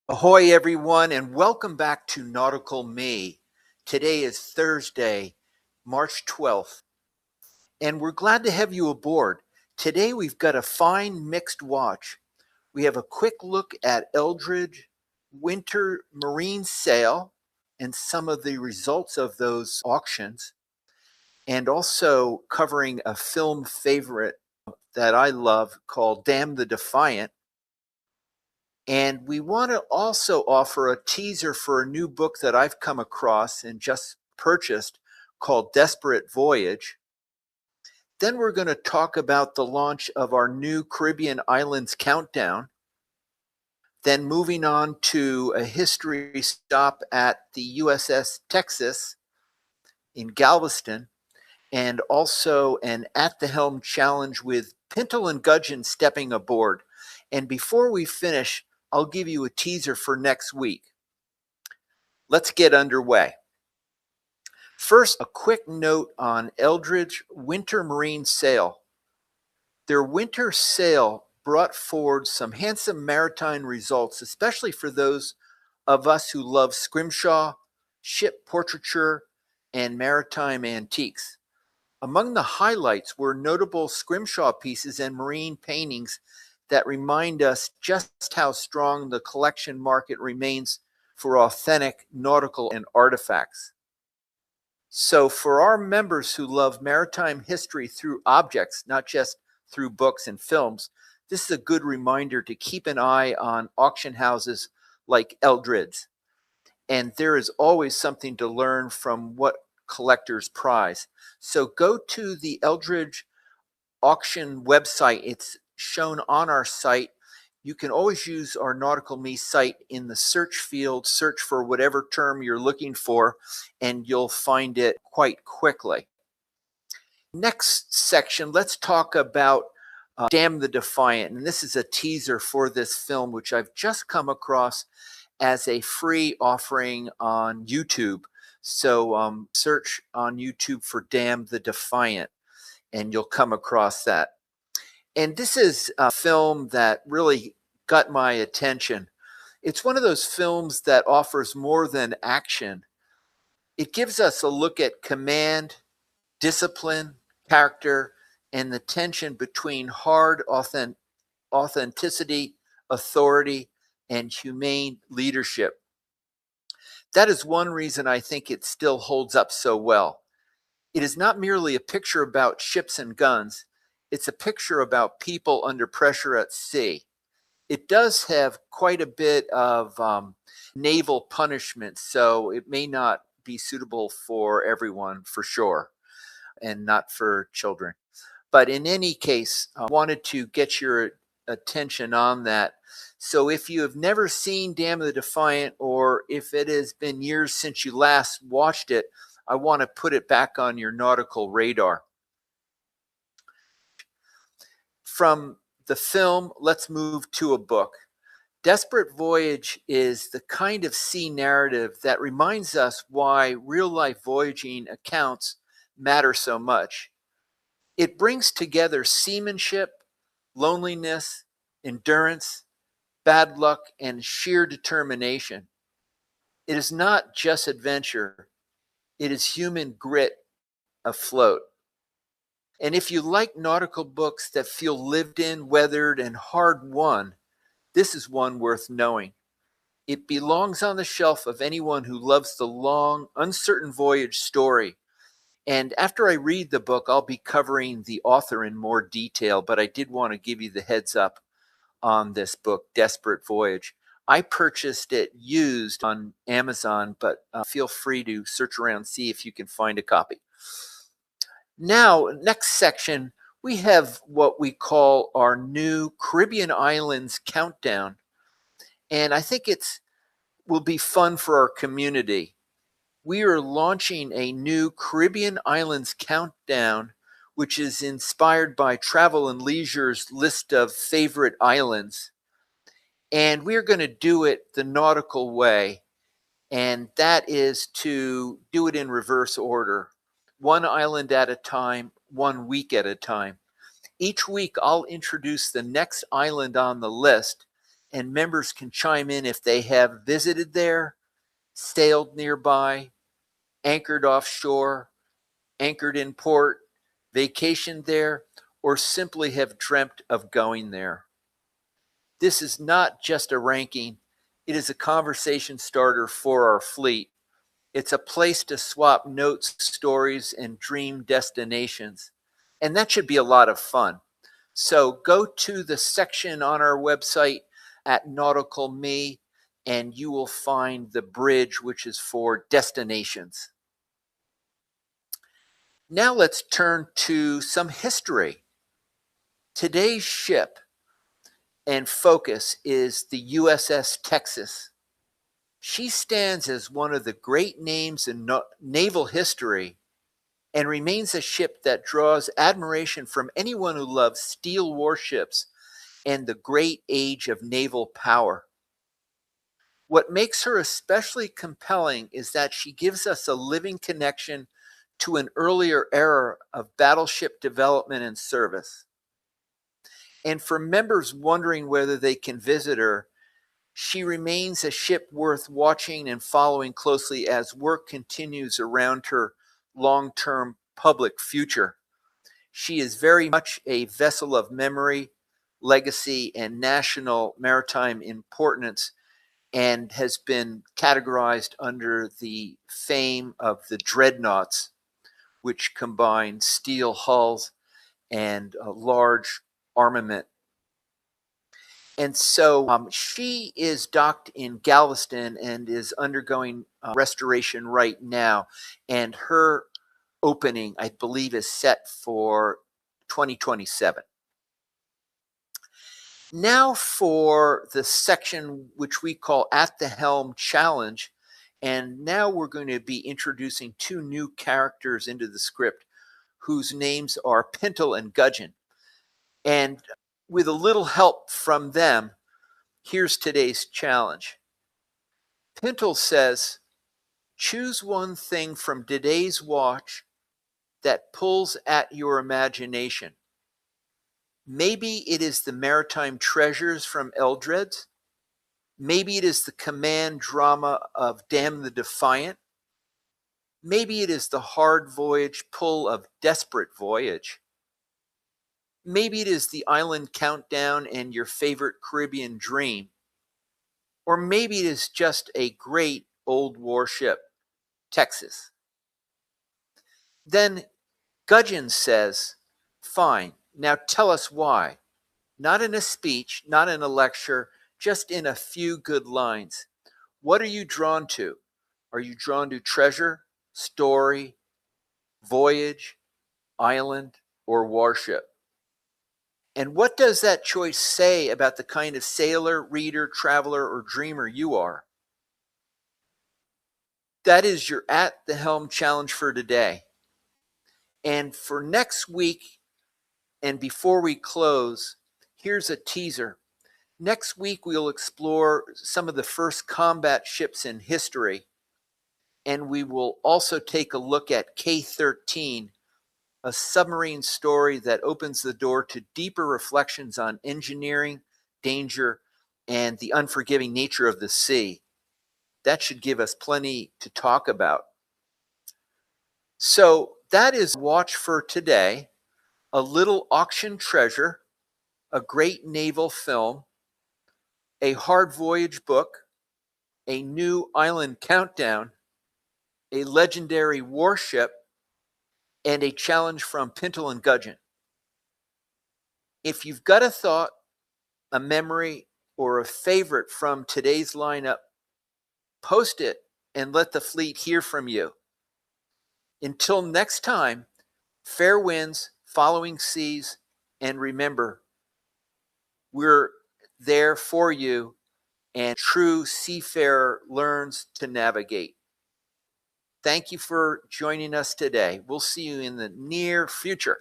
Ahoy, everyone, and welcome back to Nautical Me. Today is Thursday, March 12th, and we're glad to have you aboard. Today, we've got a fine mixed watch. We have a quick look at Eldridge winter marine sale and some of the results of those auctions, and also covering a film favorite that I love called Damn the Defiant. And we want to also offer a teaser for a new book that I've come across and just purchased called Desperate Voyage. Then we're going to talk about the launch of our new Caribbean Islands Countdown. Then moving on to a history stop at the USS Texas in Galveston, and also an At the Helm challenge with Pintle and Gudgeon stepping aboard. And before we finish, I'll give you a teaser for next week. Let's get underway. First, a quick note on Eldridge Winter Marine Sale. Their winter sale brought forward some handsome maritime results, especially for those of us who love scrimshaw, ship portraiture, and maritime antiques. Among the highlights were notable scrimshaw pieces and marine paintings that remind us just how strong the collection market remains for authentic nautical and artifacts. So for our members who love maritime history through objects, not just through books and films, this is a good reminder to keep an eye on auction houses like Eldred's. And there is always something to learn from what collectors prize. So go to the Eldridge auction website. It's shown on our site. You can always use our Nautical Me site in the search field, search for whatever term you're looking for, and you'll find it quite quickly. Next section, let's talk about Damn the Defiant. And this is a teaser for this film, which I've just come across as a free offering on YouTube. So search on YouTube for Damn the Defiant, and you'll come across that. And this is a film that really got my attention. It's one of those films that offers more than action. It gives us a look at command, discipline, character, and the tension between hard authenticity, authority, and humane leadership. That is one reason I think it still holds up so well. It is not merely a picture about ships and guns. It's a picture about people under pressure at sea. It does have quite a bit of naval punishment, so it may not be suitable for everyone for sure, and not for children. But in any case, I wanted to get your attention on that. So if you have never seen Damn the Defiant, or if it has been years since you last watched it, I want to put it back on your nautical radar. From the film, let's move to a book. Desperate Voyage is the kind of sea narrative that reminds us why real-life voyaging accounts matter so much. It brings together seamanship, loneliness, endurance, bad luck, and sheer determination. It is not just adventure. It is human grit afloat. And if you like nautical books that feel lived in, weathered, and hard won, this is one worth knowing. It belongs on the shelf of anyone who loves the long, uncertain voyage story. And after I read the book, I'll be covering the author in more detail, but I did want to give you the heads up on this book, Desperate Voyage. I purchased it used on Amazon, but feel free to search around, see if you can find a copy. Now, next section, we have what we call our new Caribbean Islands Countdown. And I think it will be fun for our community. We are launching a new Caribbean Islands Countdown, which is inspired by Travel and Leisure's list of favorite islands. And we're going to do it the nautical way, and that is to do it in reverse order. One island at a time, 1 week at a time. Each week, I'll introduce the next island on the list, and members can chime in if they have visited there, sailed nearby, anchored offshore, anchored in port, vacationed there, or simply have dreamt of going there. This is not just a ranking, it is a conversation starter for our fleet. It's a place to swap notes, stories, and dream destinations. And that should be a lot of fun. So go to the section on our website at Nautical Me, and you will find the bridge, which is for destinations. Now let's turn to some history. Today's ship and focus is the USS Texas. She stands as one of the great names in naval history and remains a ship that draws admiration from anyone who loves steel warships and the great age of naval power. What makes her especially compelling is that she gives us a living connection to an earlier era of battleship development and service. And for members wondering whether they can visit her, she remains a ship worth watching and following closely as work continues around her long-term public future. She is very much a vessel of memory, legacy, and national maritime importance, and has been categorized under the fame of the dreadnoughts, which combine steel hulls and a large armament. And so she is docked in Galveston and is undergoing restoration right now. And her opening, I believe, is set for 2027. Now for the section which we call At the Helm Challenge. And now we're going to be introducing two new characters into the script whose names are Pintle and Gudgeon. And with a little help from them, here's today's challenge. Pintle says, choose one thing from today's watch that pulls at your imagination. Maybe it is the maritime treasures from Eldred's. Maybe it is the command drama of Damn the Defiant. Maybe it is the hard voyage pull of Desperate Voyage. Maybe it is the island countdown and your favorite Caribbean dream. Or maybe it is just a great old warship, Texas. Then Gudgeon says, fine, now tell us why. Not in a speech, not in a lecture, just in a few good lines. What are you drawn to? Are you drawn to treasure, story, voyage, island, or warship? And what does that choice say about the kind of sailor, reader, traveler, or dreamer you are? That is your At the Helm challenge for today. And for next week, and before we close, here's a teaser. Next week, we'll explore some of the first combat ships in history, and we will also take a look at K-13, a submarine story that opens the door to deeper reflections on engineering, danger, and the unforgiving nature of the sea. That should give us plenty to talk about. So that is Watch for today. A little auction treasure, a great naval film, a hard voyage book, a new island countdown, a legendary warship, and a challenge from Pintle and Gudgeon. If you've got a thought, a memory, or a favorite from today's lineup, post it and let the fleet hear from you. Until next time, fair winds, following seas, and remember, we're there for you, and true seafarer learns to navigate. Thank you for joining us today. We'll see you in the near future.